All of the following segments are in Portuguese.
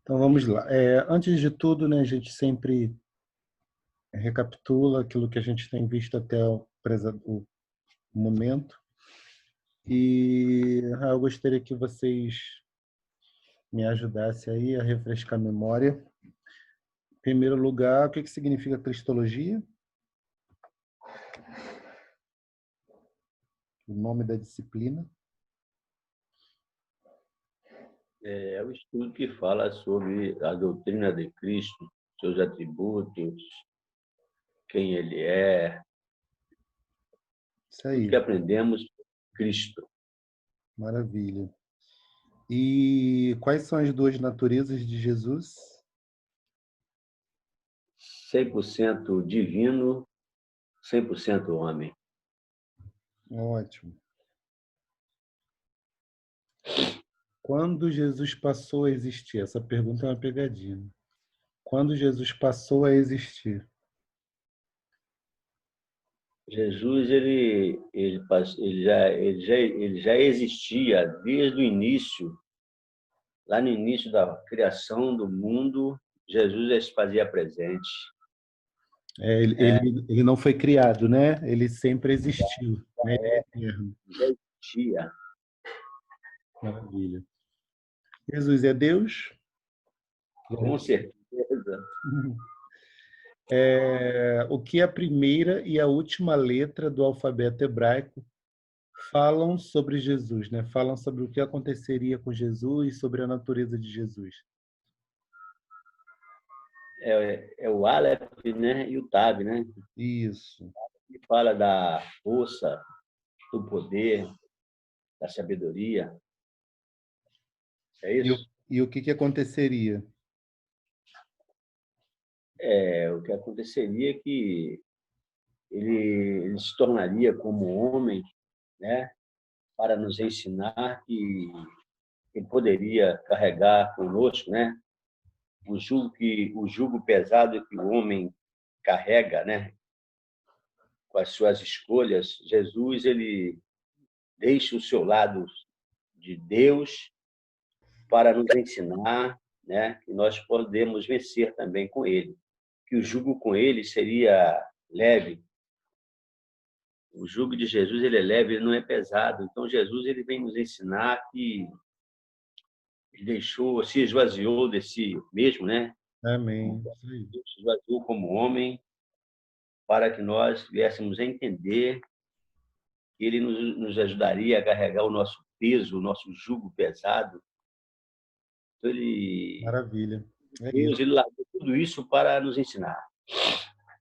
Então vamos lá. Antes de tudo, né, a gente sempre recapitula aquilo que a gente tem visto até o momento. E eu gostaria que vocês me ajudassem aí a refrescar a memória. Em primeiro lugar, o que significa cristologia? O nome da disciplina. É o estudo que fala sobre a doutrina de Cristo, seus atributos, quem ele é, Isso tudo que aí, aprendemos de Cristo. maravilha. E quais são as duas naturezas de Jesus? 100% divino, 100% homem. Ótimo. Quando Jesus passou a existir? Essa pergunta é uma pegadinha. Quando Jesus passou a existir? Jesus ele já existia desde o início, lá no início da criação do mundo, Jesus já se fazia presente. Ele não foi criado, né? Ele sempre existiu, né? Ele é eterno. Já existia. Maravilha. Jesus é Deus? Com certeza. O que a primeira e a última letra do alfabeto hebraico falam sobre Jesus, né? Falam sobre o que aconteceria com Jesus, sobre a natureza de Jesus. É o Aleph, né? E o Tab, né? Isso. Que fala da força, do poder, da sabedoria. É E o, isso? e o que aconteceria? O que aconteceria é que ele se tornaria como homem, né? Para nos ensinar que ele poderia carregar conosco, né? O jugo pesado que o homem carrega, né? Com as suas escolhas, Jesus ele deixa o seu lado de Deus para nos ensinar, né? Que nós podemos vencer também com ele, que o jugo com ele seria leve. O jugo de Jesus ele é leve, ele não é pesado. Então Jesus ele vem nos ensinar que ele deixou, se esvaziou de si mesmo, né? Amém. Isso aí. Se esvaziou como homem para que nós viéssemos a entender que ele nos ajudaria a carregar o nosso peso, o nosso jugo pesado. Então Maravilha. É Deus isso. ele largou tudo isso para nos ensinar.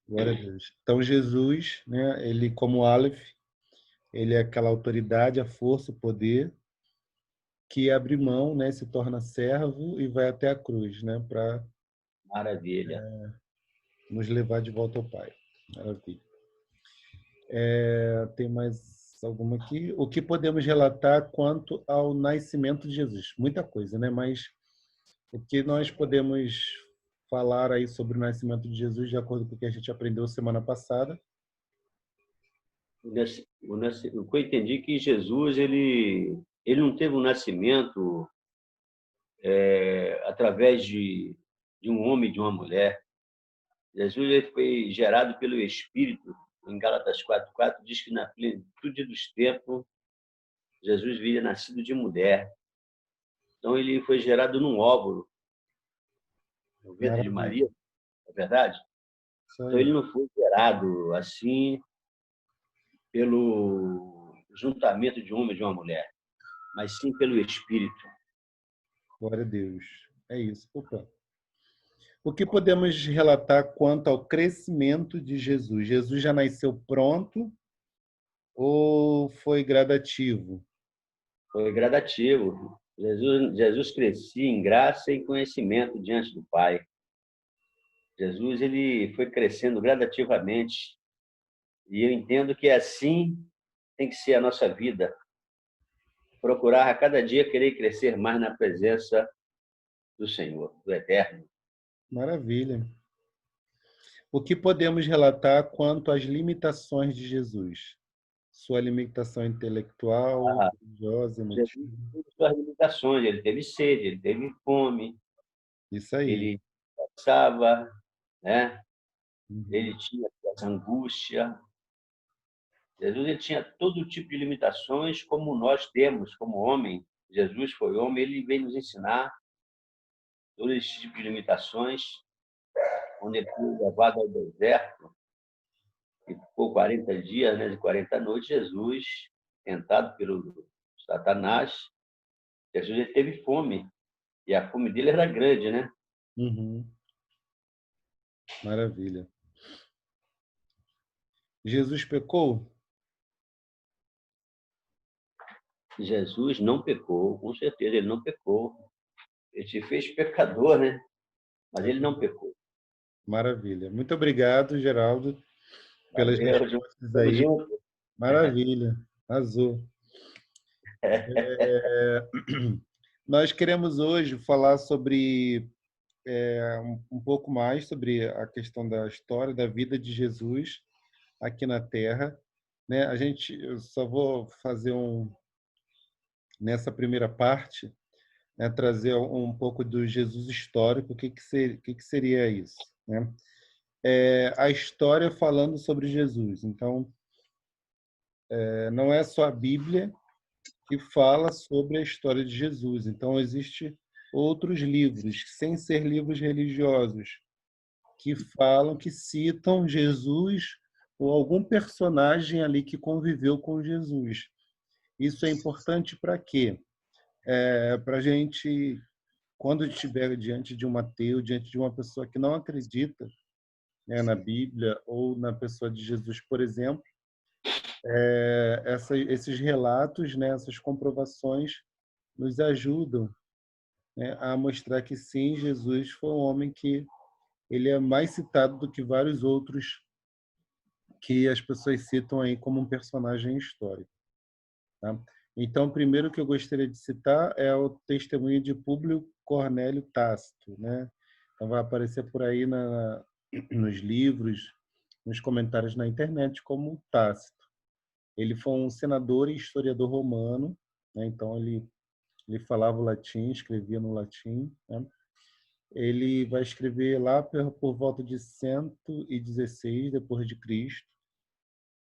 Glória a Deus. Então, Jesus, né, ele como Aleph, ele é aquela autoridade, a força, o poder, que abre mão, né, se torna servo e vai até a cruz, né, para Maravilha. nos levar de volta ao Pai. Maravilha. Tem mais alguma aqui? O que podemos relatar quanto ao nascimento de Jesus? Muita coisa, né? Mas o que nós podemos falar aí sobre o nascimento de Jesus, de acordo com o que a gente aprendeu semana passada? O que eu entendi é que Jesus ele não teve um nascimento através de um homem e de uma mulher. Jesus ele foi gerado pelo Espírito. Em Gálatas 4:4 diz que na plenitude dos tempos Jesus viria nascido de mulher. Então ele foi gerado num óvulo, no ventre de Maravilha. Maria, é verdade? Isso Então ele aí. não foi gerado assim pelo juntamento de um homem e de uma mulher, mas sim pelo Espírito. Glória a Deus. É isso. Opa. O que podemos relatar quanto ao crescimento de Jesus? Jesus já nasceu pronto ou foi gradativo? Foi gradativo. Jesus crescia em graça e conhecimento diante do Pai. Jesus ele foi crescendo gradativamente e eu entendo que assim tem que ser a nossa vida. Procurar a cada dia querer crescer mais na presença do Senhor, do Eterno. Maravilha. O que podemos relatar quanto às limitações de Jesus? Sua limitação intelectual, religiosa, Jesus emotiva. teve suas limitações, ele teve sede, ele teve fome, Isso aí. ele passava, né? Uhum. Ele tinha essa angústia. Jesus ele tinha todo tipo de limitações, como nós temos, como homem. Jesus foi homem, ele veio nos ensinar todo esse tipo de limitações, quando ele foi levado ao deserto e ficou 40 dias, né, de 40 noites, Jesus, tentado pelo Satanás, Jesus ele teve fome, e a fome dele era grande, né? Uhum. Maravilha. Jesus pecou? Jesus não pecou, com certeza ele não pecou. Ele se fez pecador, né? Mas É ele não verdade. pecou. Maravilha. Muito obrigado, Geraldo, pelas Valeu, respostas tamo aí. junto. Maravilha. Arrasou. Nós queremos hoje falar sobre um pouco mais sobre a questão da história, da vida de Jesus aqui na Terra, né? Eu só vou fazer nessa primeira parte, né, trazer um pouco do Jesus histórico. O que seria isso, né? A história falando sobre Jesus. Então, não é só a Bíblia que fala sobre a história de Jesus. Então, existe outros livros, sem ser livros religiosos, que falam, que citam Jesus ou algum personagem ali que conviveu com Jesus. Isso é importante para quê? Para a gente, quando estiver diante de um ateu, diante de uma pessoa que não acredita, né, na Bíblia ou na pessoa de Jesus, por exemplo, esses relatos, né, essas comprovações nos ajudam, né, a mostrar que sim, Jesus foi um homem que ele é mais citado do que vários outros que as pessoas citam aí como um personagem histórico. Tá? Então, o primeiro que eu gostaria de citar é o testemunho de Públio Cornélio Tácito, né? Então, vai aparecer por aí nos livros, nos comentários na internet como Tácito. Ele foi um senador e historiador romano, né? Então ele falava o latim, escrevia no latim, né? Ele vai escrever lá por volta de 116 depois de Cristo.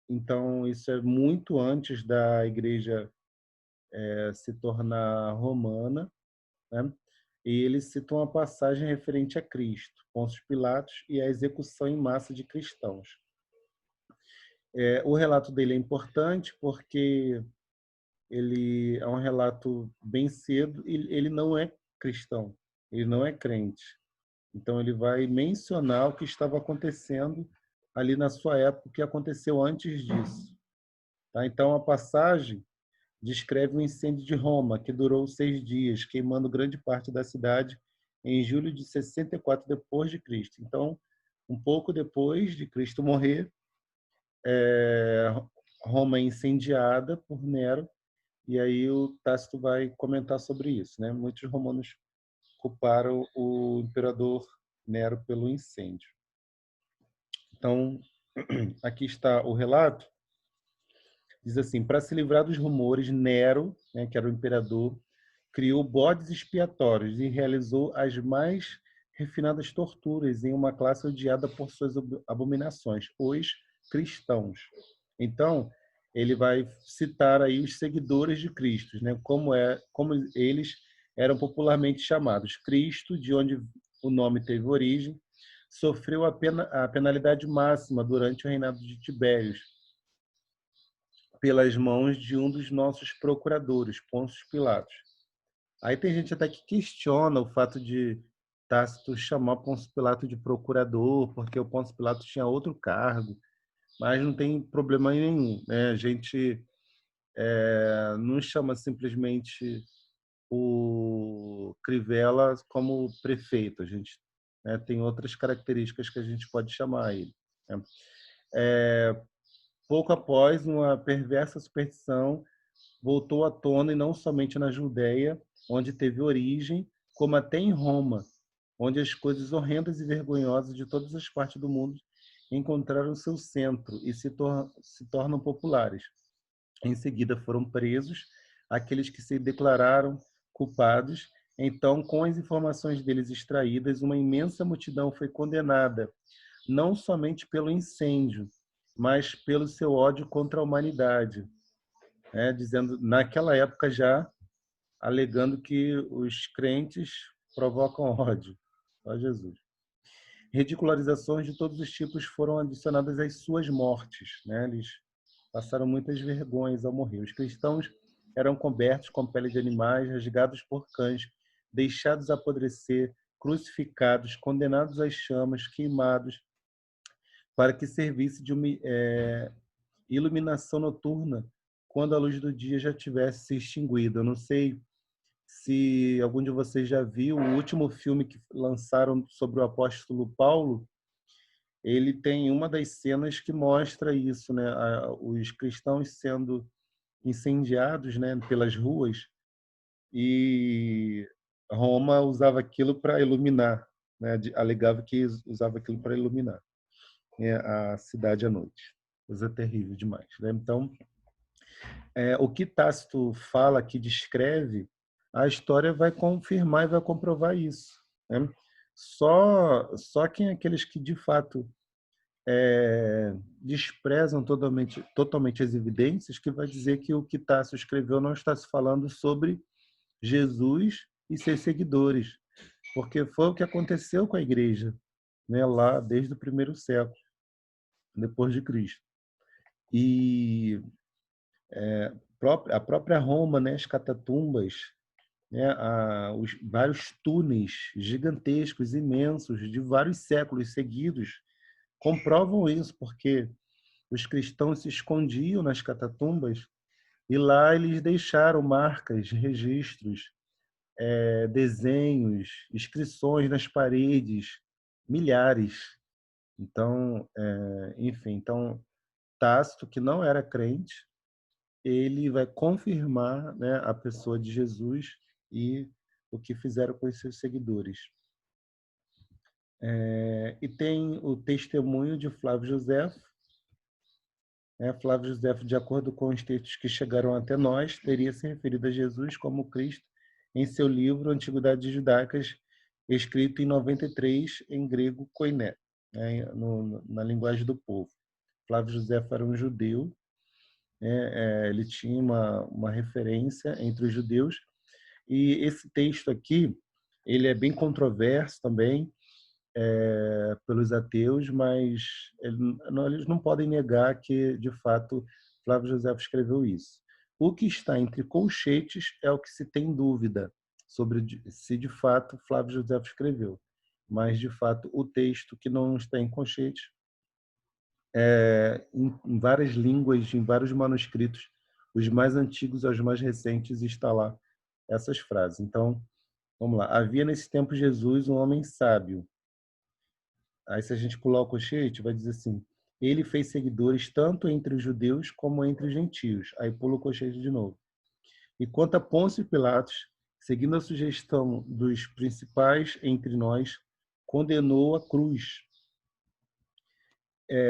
Então, isso é muito antes da igreja se tornar romana, né? E eles citam uma passagem referente a Cristo, Pôncio Pilatos e a execução em massa de cristãos. O relato dele é importante porque ele é um relato bem cedo e ele não é cristão, ele não é crente. Então, ele vai mencionar o que estava acontecendo ali na sua época, o que aconteceu antes disso. Tá? Então, a passagem descreve o incêndio de Roma, que durou 6 dias, queimando grande parte da cidade em julho de 64 depois de Cristo. Então, um pouco depois de Cristo morrer, é, Roma é incendiada por Nero, e aí o Tácito vai comentar sobre isso, né? Muitos romanos culparam o imperador Nero pelo incêndio. Então, aqui está o relato. Diz assim: para se livrar dos rumores, Nero, né, que era o imperador, criou bodes expiatórios e realizou as mais refinadas torturas em uma classe odiada por suas abominações, os cristãos. Então, ele vai citar aí os seguidores de Cristo, né, como eles eram popularmente chamados. Cristo, de onde o nome teve origem, sofreu a penalidade máxima durante o reinado de Tibério, pelas mãos de um dos nossos procuradores, Pôncio Pilatos. Aí tem gente até que questiona o fato de Tácito chamar Pôncio Pilatos de procurador, porque o Pôncio Pilatos tinha outro cargo, mas não tem problema nenhum, né? A gente não chama simplesmente o Crivella como prefeito, a gente, né, tem outras características que a gente pode chamar ele, né? Pouco após, uma perversa superstição voltou à tona, e não somente na Judéia, onde teve origem, como até em Roma, onde as coisas horrendas e vergonhosas de todas as partes do mundo encontraram seu centro e se tornam populares. Em seguida foram presos aqueles que se declararam culpados, Então, com as informações deles extraídas, uma imensa multidão foi condenada, não somente pelo incêndio, mas pelo seu ódio contra a humanidade, né? Dizendo, naquela época já, alegando que os crentes provocam ódio. Ó Jesus. Ridicularizações de todos os tipos foram adicionadas às suas mortes, né? Eles passaram muitas vergonhas ao morrer. Os cristãos eram cobertos com pele de animais, rasgados por cães, deixados apodrecer, crucificados, condenados às chamas, queimados, para que servisse de uma iluminação noturna quando a luz do dia já tivesse se extinguido. Eu não sei se algum de vocês já viu o último filme que lançaram sobre o apóstolo Paulo. Ele tem uma das cenas que mostra isso, né? Os cristãos sendo incendiados, né, pelas ruas, e Roma usava aquilo para iluminar, né? Alegava que usava aquilo para iluminar, né, a cidade à noite. Coisa terrível demais, né? Então, o que Tácito fala, que descreve, a história vai confirmar e vai comprovar isso, né? Só quem aqueles que de fato desprezam totalmente as evidências, que vai dizer que o que Tácito escreveu não está se falando sobre Jesus e seus seguidores, porque foi o que aconteceu com a igreja, né, lá desde o primeiro século depois de Cristo. E a própria Roma, né, as catatumbas, né, os vários túneis gigantescos, imensos, de vários séculos seguidos, comprovam isso, porque os cristãos se escondiam nas catatumbas e lá eles deixaram marcas, registros, desenhos, inscrições nas paredes, milhares. Então, enfim, então Tácito, que não era crente, ele vai confirmar, né, a pessoa de Jesus e o que fizeram com os seus seguidores. E tem o testemunho de Flávio Josefo. Flávio Josefo, de acordo com os textos que chegaram até nós, teria se referido a Jesus como Cristo em seu livro Antiguidades Judaicas, escrito em 93 em grego koiné, né, na linguagem do povo. Flávio Josefo era um judeu, né, ele tinha uma referência entre os judeus, e esse texto aqui ele é bem controverso também pelos ateus, mas eles não podem negar que, de fato, Flávio Josefo escreveu isso. O que está entre colchetes é o que se tem dúvida sobre se, de fato, Flávio Josefo escreveu. Mas, de fato, o texto que não está em colchetes, em várias línguas, em vários manuscritos, os mais antigos aos mais recentes, está lá essas frases. Então, vamos lá. Havia nesse tempo Jesus, um homem sábio. Aí, se a gente pular o colchete, vai dizer assim: ele fez seguidores tanto entre os judeus como entre os gentios. Aí pula o colchete de novo. E quanto a Pôncio Pilatos, seguindo a sugestão dos principais entre nós, condenou à cruz.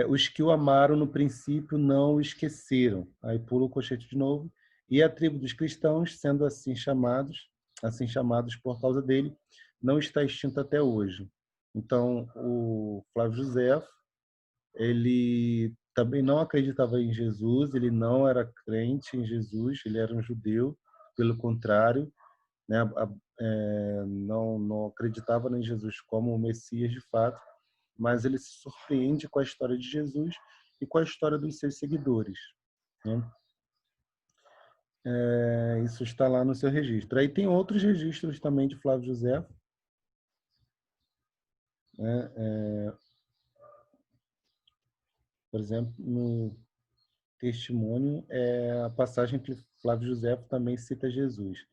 Os que o amaram no princípio não o esqueceram. Aí pula o colchete de novo. E a tribo dos cristãos, sendo assim chamados por causa dele, não está extinta até hoje. Então, o Flávio Josefo, ele também não acreditava em Jesus, ele não era crente em Jesus, ele era um judeu, pelo contrário, né, não acreditava em Jesus como o Messias de fato, mas ele se surpreende com a história de Jesus e com a história dos seus seguidores, né? Isso está lá no seu registro. Aí tem outros registros também de Flávio Josefo, né? Por exemplo, no Testemunho, a passagem que Flávio Josefo também cita Jesus.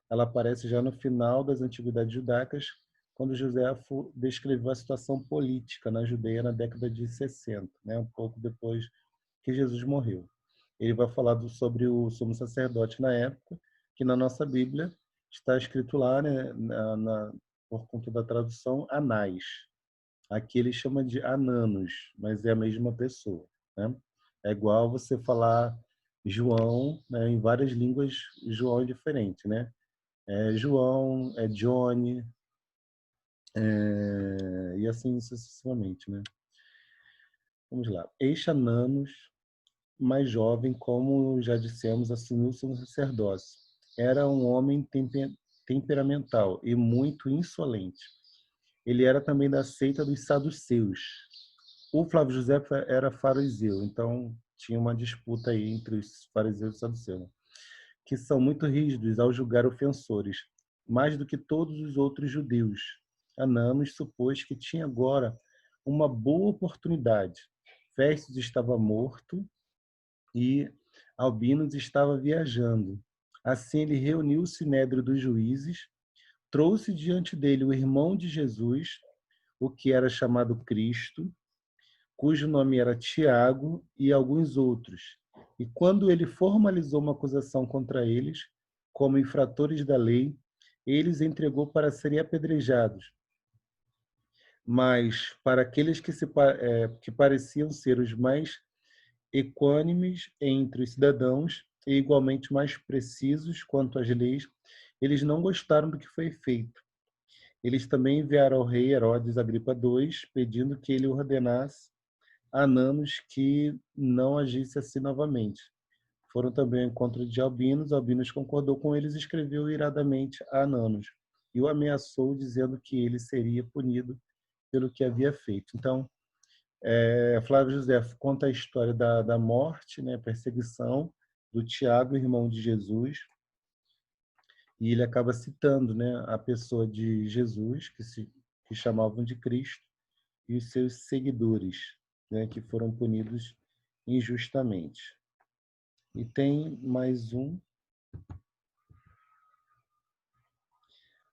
Ela aparece já no final das Antiguidades Judaicas, quando Josefo descreveu a situação política na Judeia na década de 60, né, um pouco depois que Jesus morreu. Ele vai falar sobre o sumo sacerdote na época, que na nossa Bíblia está escrito lá, né, por conta da tradução, Anás. Aqui ele chama de Ananos, mas é a mesma pessoa, né? É igual você falar João, né, em várias línguas, João é diferente, né? é João, é Johnny, e assim sucessivamente, né? Vamos lá. Eixananos, mais jovem, como já dissemos, assumiu seu sacerdócio. Era um homem temperamental e muito insolente. Ele era também da seita dos saduceus. O Flávio José era fariseu, então tinha uma disputa aí entre os fariseus e saduceus, né? Que são muito rígidos ao julgar ofensores, mais do que todos os outros judeus. Ananos supôs que tinha agora uma boa oportunidade. Festus estava morto e Albinos estava viajando. Assim ele reuniu o sinédrio dos juízes, trouxe diante dele o irmão de Jesus, o que era chamado Cristo, cujo nome era Tiago, e alguns outros. E quando ele formalizou uma acusação contra eles, como infratores da lei, eles entregou para serem apedrejados. Mas para aqueles que pareciam ser os mais equânimes entre os cidadãos e igualmente mais precisos quanto às leis, eles não gostaram do que foi feito. Eles também enviaram ao rei Herodes Agripa II, pedindo que ele ordenasse a Ananos que não agisse assim novamente. Foram também ao encontro de Albinos. Albinos concordou com eles e escreveu iradamente a Ananos e o ameaçou, dizendo que ele seria punido pelo que havia feito. Então, Flávio José conta a história da morte, né, perseguição do Tiago, irmão de Jesus, e ele acaba citando, né, a pessoa de Jesus, que chamavam de Cristo, e os seus seguidores, né, que foram punidos injustamente. E tem mais um.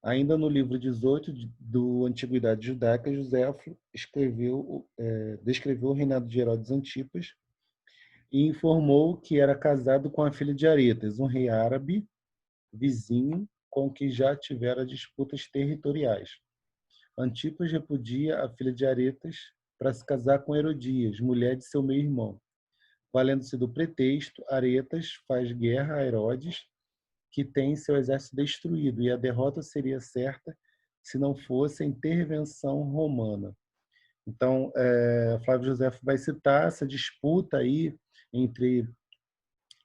Ainda no livro 18 do Antiguidade Judaica, Joséfo descreveu o reinado de Herodes Antipas e informou que era casado com a filha de Aretas, um rei árabe vizinho com que já tivera disputas territoriais. Antipas repudia a filha de Aretas para se casar com Herodias, mulher de seu meio-irmão. Valendo-se do pretexto, Aretas faz guerra a Herodes, que tem seu exército destruído, e a derrota seria certa se não fosse a intervenção romana. Então, Flávio José vai citar essa disputa aí entre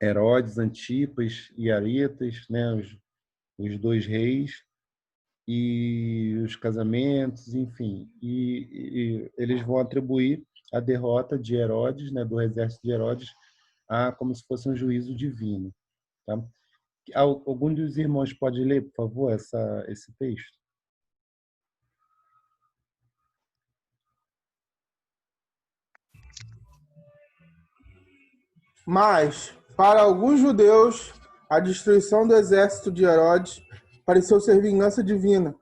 Herodes, Antipas e Aretas, né, os dois reis, e os casamentos, enfim. E eles vão atribuir a derrota de Herodes, né, do exército de Herodes, a como se fosse um juízo divino. Tá? Algum dos irmãos pode ler, por favor, esse texto? Mas, para alguns judeus, a destruição do exército de Herodes pareceu ser vingança divina.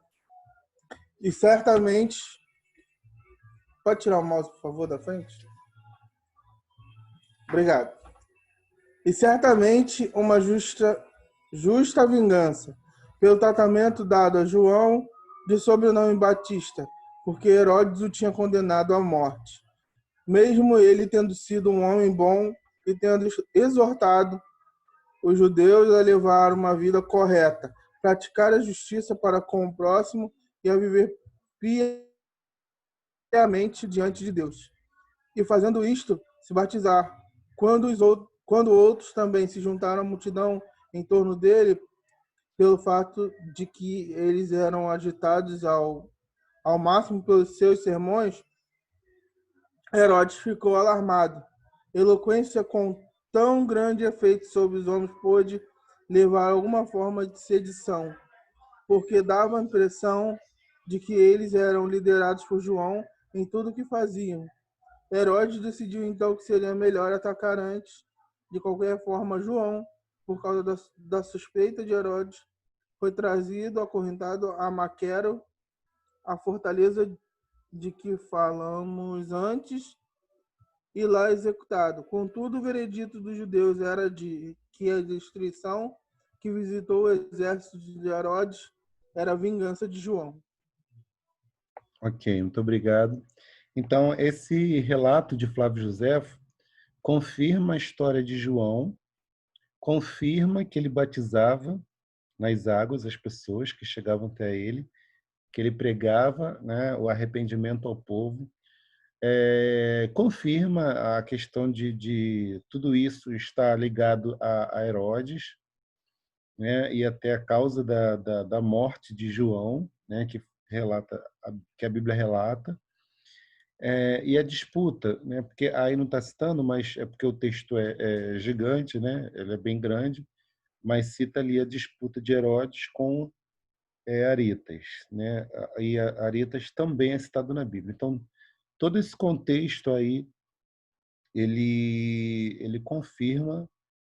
E certamente... Pode tirar o mouse, por favor, da frente? Obrigado. E certamente uma justa vingança pelo tratamento dado a João de sobrenome Batista, porque Herodes o tinha condenado à morte, mesmo ele tendo sido um homem bom e tendo exortado os judeus a levar uma vida correta, praticar a justiça para com o próximo e a viver piamente diante de Deus. E fazendo isto, se batizar. Quando outros também se juntaram à multidão em torno dele, pelo fato de que eles eram agitados ao máximo pelos seus sermões, Herodes ficou alarmado. Eloquência com tão grande efeito sobre os homens pôde levar a alguma forma de sedição, porque dava a impressão de que eles eram liderados por João em tudo o que faziam. Herodes decidiu então que seria melhor atacar antes, de qualquer forma, João, por causa da suspeita de Herodes, foi trazido, acorrentado a Maquero, a fortaleza de que falamos antes, e lá executado. Contudo, o veredito dos judeus era de que a destruição que visitou o exército de Herodes era a vingança de João. Ok, muito obrigado. Então, esse relato de Flávio Josefo confirma a história de João, confirma que ele batizava nas águas as pessoas que chegavam até ele, que ele pregava, né, o arrependimento ao povo. Confirma a questão de tudo isso está ligado a Herodes, né, e até a causa da morte de João, né, que a Bíblia relata. E a disputa, né, porque aí não está citando, mas é porque o texto é gigante, né, ele é bem grande, mas cita ali a disputa de Herodes com Aretas, né, e Aretas também é citado na Bíblia. Então, todo esse contexto aí, ele confirma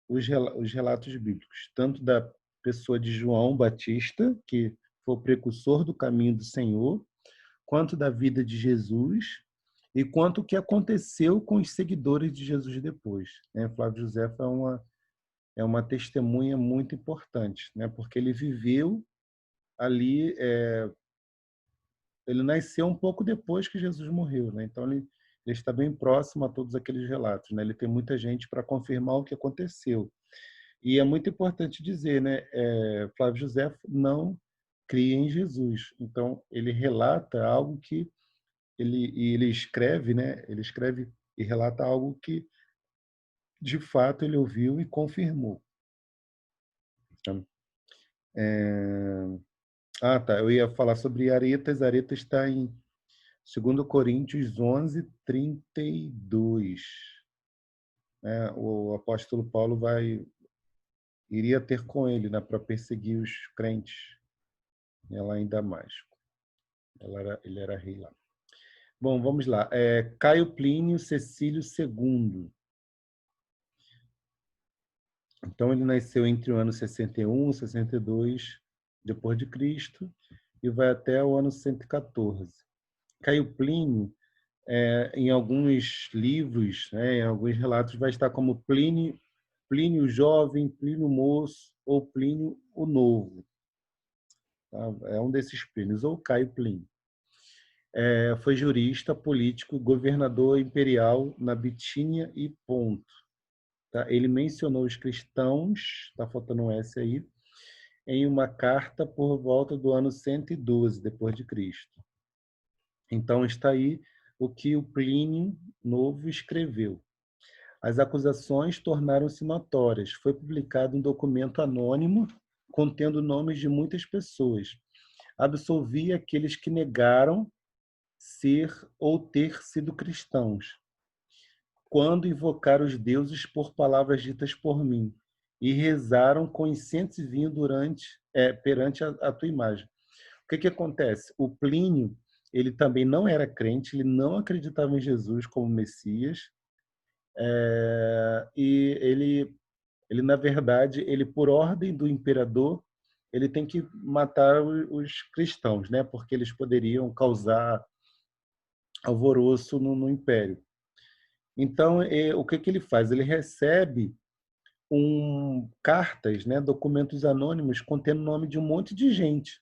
os relatos bíblicos, tanto da pessoa de João Batista, que foi o precursor do caminho do Senhor, quanto da vida de Jesus e quanto o que aconteceu com os seguidores de Jesus depois, né? Flávio José é uma testemunha muito importante, né? Porque ele viveu ali, ele nasceu um pouco depois que Jesus morreu, né? Então ele está bem próximo a todos aqueles relatos, né? Ele tem muita gente para confirmar o que aconteceu. E é muito importante dizer, né? Flávio José não cria em Jesus, então ele relata algo que ele escreve, né? Ele escreve e relata algo que de fato ele ouviu e confirmou. Então, tá. Eu ia falar sobre Aretas. Aretas está em 2 Coríntios 11:32. Né? O apóstolo Paulo iria ter com ele, né, para perseguir os crentes, né, lá em Damasco. Ele era rei lá. Bom, vamos lá. Caio Plínio Cecílio II. Então, ele nasceu entre o ano 61 e 62 depois de Cristo e vai até o ano 114. Caio Plínio, em alguns livros, né, em alguns relatos, vai estar como Plínio, Plínio Jovem, Plínio Moço ou Plínio o Novo. Tá? É um desses Plínios, ou Caio Plínio. Foi jurista, político, governador imperial na Bitínia e Ponto. Tá? Ele mencionou os cristãos, está faltando um S aí, em uma carta por volta do ano 112 depois de Cristo. Então está aí o que o Plínio Novo escreveu. As acusações tornaram-se notórias. Foi publicado um documento anônimo contendo nomes de muitas pessoas. Absolvia aqueles que negaram ser ou ter sido cristãos, quando invocaram os deuses por palavras ditas por mim, e rezaram com incenso e vinho perante a tua imagem. O que acontece? O Plínio, ele também não era crente, ele não acreditava em Jesus como Messias, e ele na verdade, ele por ordem do imperador, ele tem que matar os cristãos, né? Porque eles poderiam causar alvoroço no império. Então, o que ele faz? Ele recebe cartas, né, documentos anônimos contendo o nome de um monte de gente.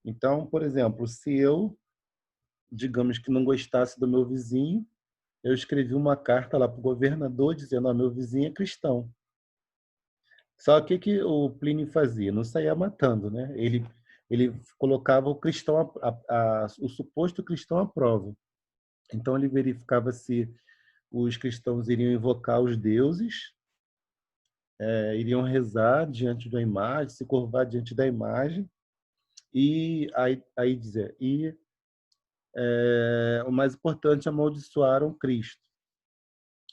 Então, por exemplo, se eu, digamos que não gostasse do meu vizinho, eu escrevi uma carta lá para o governador dizendo: meu vizinho é cristão. Só que o Plínio fazia? Não saía matando, né? Ele colocava o cristão, o suposto cristão à prova. Então, ele verificava se os cristãos iriam invocar os deuses, iriam rezar diante da imagem, se curvar diante da imagem, e aí dizer, o mais importante, amaldiçoaram Cristo.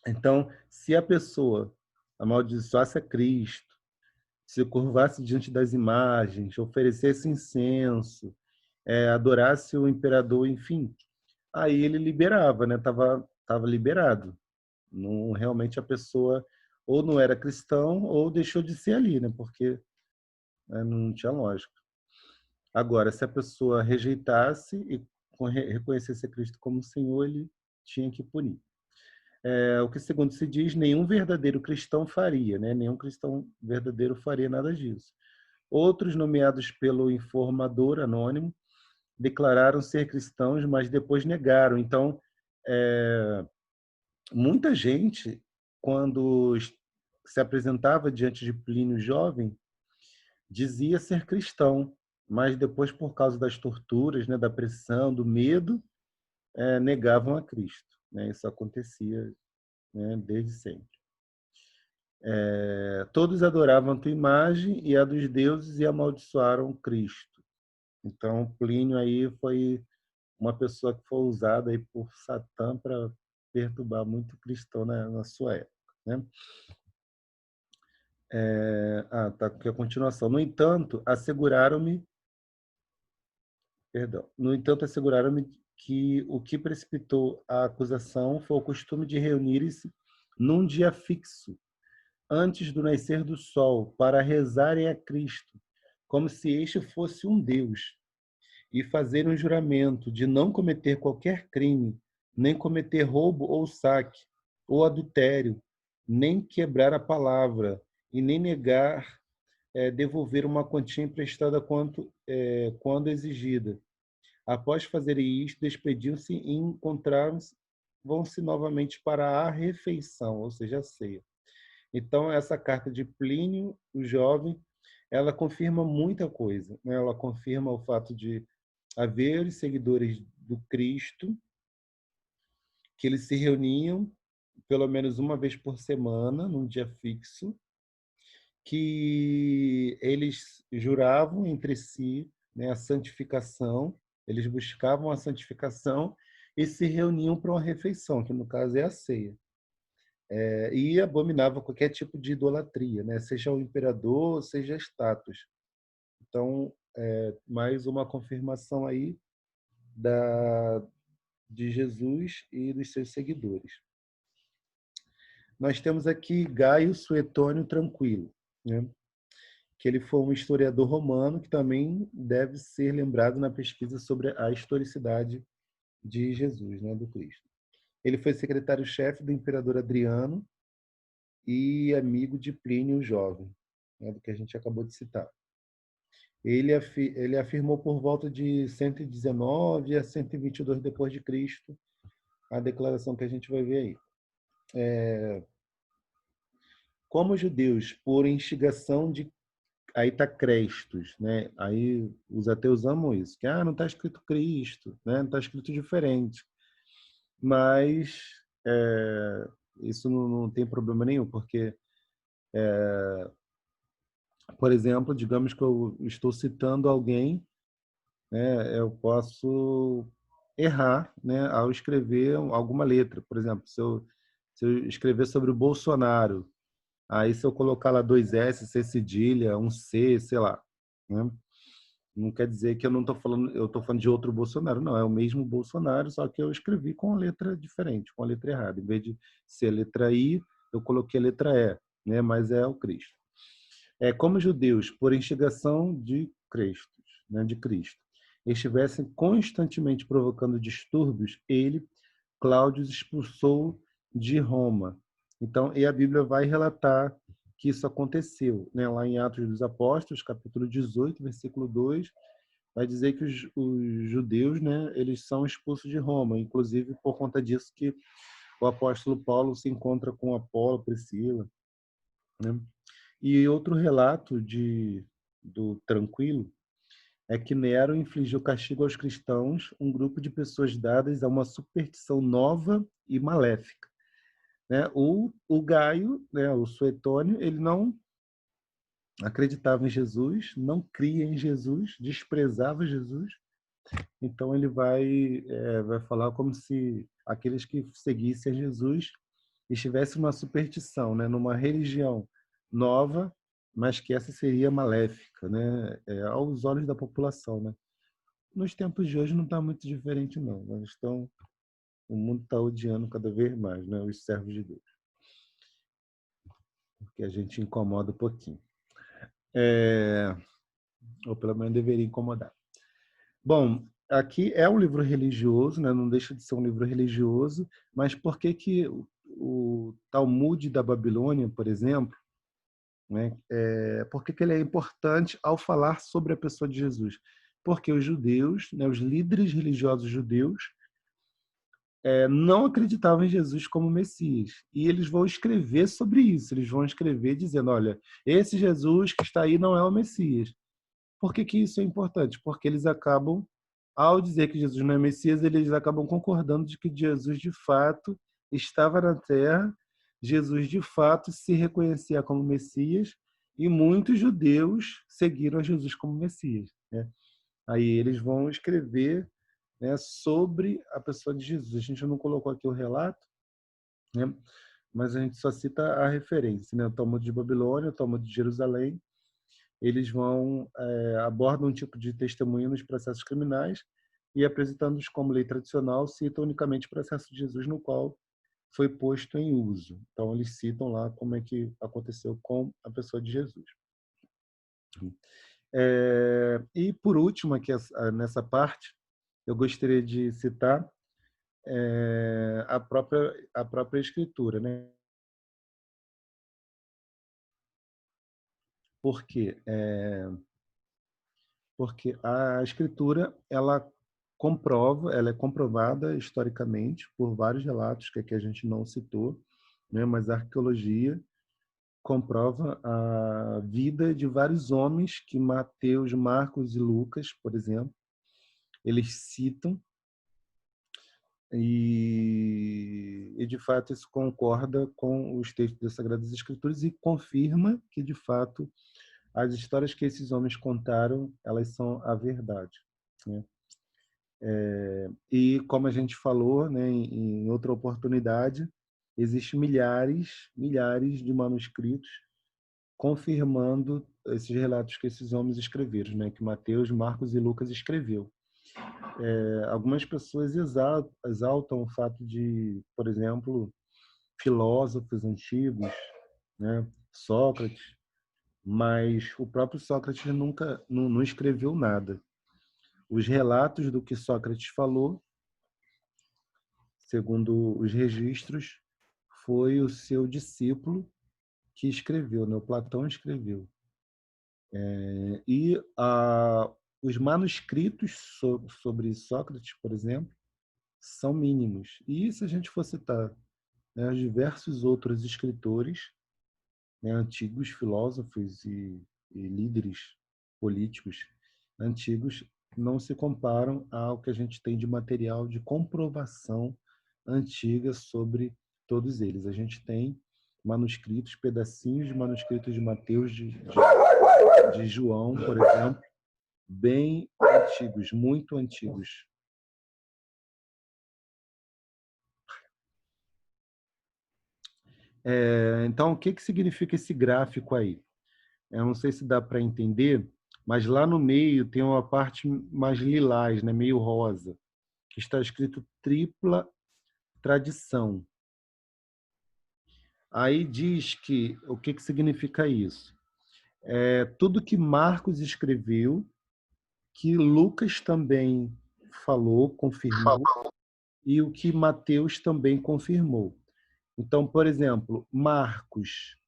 Então, se a pessoa amaldiçoasse a Cristo, se curvasse diante das imagens, oferecesse incenso, adorasse o imperador, enfim, aí ele liberava, né? Tava liberado. Não, realmente a pessoa ou não era cristão ou deixou de ser ali, né? Porque, né, não tinha lógica. Agora, se a pessoa rejeitasse e reconhecesse a Cristo como Senhor, ele tinha que punir. O que, segundo se diz, nenhum verdadeiro cristão faria, né? Nenhum cristão verdadeiro faria nada disso. Outros, nomeados pelo informador anônimo, declararam ser cristãos, mas depois negaram. Então, muita gente, quando se apresentava diante de Plínio jovem, dizia ser cristão, mas depois, por causa das torturas, né, da pressão, do medo, negavam a Cristo, né? Isso acontecia, né, desde sempre. Todos adoravam a tua imagem e a dos deuses e amaldiçoaram Cristo. Então, Plínio aí foi uma pessoa que foi usada aí por Satã para perturbar muito cristão na sua época, né? Tá aqui a continuação. No entanto, asseguraram-me que o que precipitou a acusação foi o costume de reunirem-se num dia fixo, antes do nascer do sol, para rezarem a Cristo, como se este fosse um Deus, e fazerem um juramento de não cometer qualquer crime, nem cometer roubo ou saque, ou adultério, nem quebrar a palavra, e nem negar devolver uma quantia emprestada quando exigida. Após fazerem isto, despediam-se e vão-se novamente para a refeição, ou seja, a ceia. Então, essa carta de Plínio, o jovem, ela confirma muita coisa, né? Ela confirma o fato de haver seguidores do Cristo, que eles se reuniam pelo menos uma vez por semana, num dia fixo, que eles juravam entre si, né, a santificação, eles buscavam a santificação e se reuniam para uma refeição, que no caso é a ceia. E abominavam qualquer tipo de idolatria, né, seja o imperador, seja estátuas. Então, mais uma confirmação aí de Jesus e dos seus seguidores. Nós temos aqui Gaio Suetônio Tranquilo, né? Que ele foi um historiador romano que também deve ser lembrado na pesquisa sobre a historicidade de Jesus, né, do Cristo. Ele foi secretário-chefe do imperador Adriano e amigo de Plínio o Jovem, né, do que a gente acabou de citar. Ele afirmou por volta de 119 a 122 depois de Cristo a declaração que a gente vai ver aí. Como judeus, por instigação de... Aí está Crestos, né? Aí os ateus amam isso, que não está escrito Cristo, né? Não está escrito diferente. Mas isso não tem problema nenhum, porque, por exemplo, digamos que eu estou citando alguém, né? Eu posso errar, né, ao escrever alguma letra. Por exemplo, se eu escrever sobre o Bolsonaro, aí se eu colocar lá 2S, C cedilha, um C, sei lá, né? Não quer dizer que eu estou falando de outro Bolsonaro, não, é o mesmo Bolsonaro, só que eu escrevi com a letra diferente, com a letra errada. Em vez de ser a letra I, eu coloquei a letra E, né? Mas é o Cristo. Como judeus, por instigação de Cristo, né? De Cristo, estivessem constantemente provocando distúrbios, ele, Cláudio, expulsou de Roma. Então, e a Bíblia vai relatar que isso aconteceu, né? Lá em Atos dos Apóstolos, capítulo 18, versículo 2, vai dizer que os judeus, né, eles são expulsos de Roma, inclusive por conta disso que o apóstolo Paulo se encontra com Apolo, Priscila, né? E outro relato do Tranquilo é que Nero infligiu castigo aos cristãos, um grupo de pessoas dadas a uma superstição nova e maléfica, né? O Gaio, né, o Suetônio, ele não acreditava em Jesus, não cria em Jesus, desprezava Jesus. Então ele vai falar como se aqueles que seguissem a Jesus estivessem numa superstição, né, numa religião nova, mas que essa seria maléfica, né, aos olhos da população, né. Nos tempos de hoje não está muito diferente não. O mundo está odiando cada vez mais, né, os servos de Deus, porque a gente incomoda um pouquinho. Ou pelo menos deveria incomodar. Bom, aqui é um livro religioso, né? Não deixa de ser um livro religioso, mas por que o Talmud da Babilônia, por exemplo, né? Por que ele é importante ao falar sobre a pessoa de Jesus? Porque os judeus, né, os líderes religiosos judeus, não acreditavam em Jesus como Messias. E eles vão escrever sobre isso. Eles vão escrever dizendo, olha, esse Jesus que está aí não é o Messias. Por que que isso é importante? Porque eles acabam, ao dizer que Jesus não é Messias, eles acabam concordando de que Jesus, de fato, estava na Terra, Jesus, de fato, se reconhecia como Messias, e muitos judeus seguiram a Jesus como Messias, né? Aí eles vão escrever, né, sobre a pessoa de Jesus. A gente não colocou aqui o relato, né, mas a gente só cita a referência, né? O Talmud de Babilônia, o Talmud de Jerusalém. Eles vão abordam um tipo de testemunho nos processos criminais e, apresentando-os como lei tradicional, citam unicamente o processo de Jesus no qual foi posto em uso. Então, eles citam lá como é que aconteceu com a pessoa de Jesus. E, por último, aqui nessa parte, eu gostaria de citar a própria escritura, né? Por quê? Porque a escritura ela é comprovada historicamente por vários relatos que aqui a gente não citou, né? Mas a arqueologia comprova a vida de vários homens que Mateus, Marcos e Lucas, por exemplo, eles citam e de fato isso concorda com os textos das Sagradas Escrituras e confirma que de fato as histórias que esses homens contaram, elas são a verdade, né? E como a gente falou, né, em outra oportunidade, existem milhares de manuscritos confirmando esses relatos que esses homens escreveram, né, que Mateus, Marcos e Lucas escreveu. Algumas pessoas exaltam o fato de, por exemplo, filósofos antigos, né, Sócrates, mas o próprio Sócrates nunca não escreveu nada. Os relatos do que Sócrates falou, segundo os registros, foi o seu discípulo que escreveu, né? O Platão escreveu. E os manuscritos sobre Sócrates, por exemplo, são mínimos. E se a gente for citar, né, os diversos outros escritores, né, antigos filósofos e líderes políticos antigos, não se comparam ao que a gente tem de material de comprovação antiga sobre todos eles. A gente tem manuscritos, pedacinhos de manuscritos de Mateus, de João, por exemplo, bem antigos, muito antigos. Então, o que significa esse gráfico aí? Eu não sei se dá para entender, mas lá no meio tem uma parte mais lilás, né, meio rosa, que está escrito tripla tradição. Aí diz que o que significa isso? Tudo que Marcos escreveu, que Lucas também falou, confirmou, e o que Mateus também confirmou. Então, por exemplo, Marcos,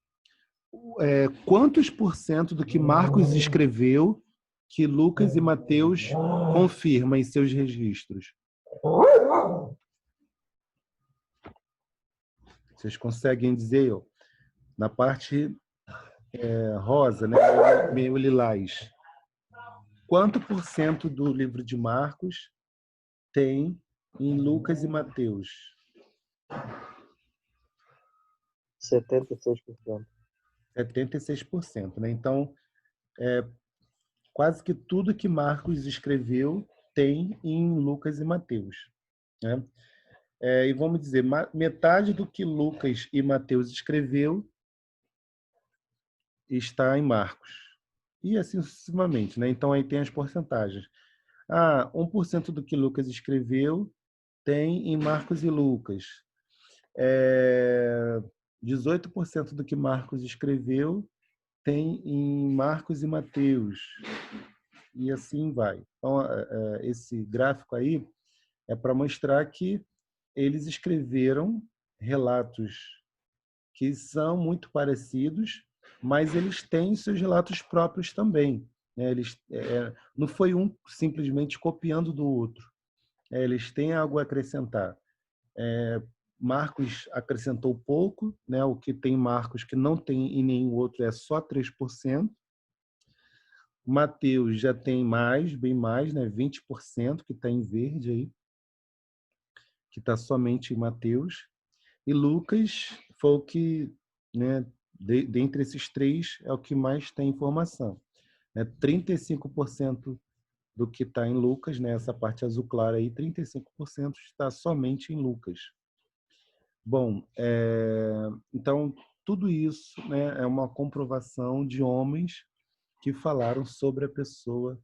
quantos por cento do que Marcos escreveu que Lucas e Mateus confirmam em seus registros? Vocês conseguem dizer? Na parte rosa, né, meio lilás. Quanto por cento do livro de Marcos tem em Lucas e Mateus? 76%. 76%, né? Então, quase que tudo que Marcos escreveu tem em Lucas e Mateus, né? E vamos dizer, metade do que Lucas e Mateus escreveu está em Marcos. E assim sucessivamente, né? Então, aí tem as porcentagens. 1% do que Lucas escreveu tem em Marcos e Lucas. 18% do que Marcos escreveu tem em Marcos e Mateus. E assim vai. Então, esse gráfico aí é para mostrar que eles escreveram relatos que são muito parecidos, mas eles têm seus relatos próprios também, né? Não foi um simplesmente copiando do outro. Eles têm algo a acrescentar. Marcos acrescentou pouco, né? O que tem Marcos que não tem em nenhum outro é só 3%. Mateus já tem mais, bem mais, né? 20% que está em verde aí, que está somente em Mateus. E Lucas foi o que, né, dentre esses três, é o que mais tem informação. 35% do que está em Lucas, né, essa parte azul clara aí, 35% está somente em Lucas. Bom, então, tudo isso, né, é uma comprovação de homens que falaram sobre a pessoa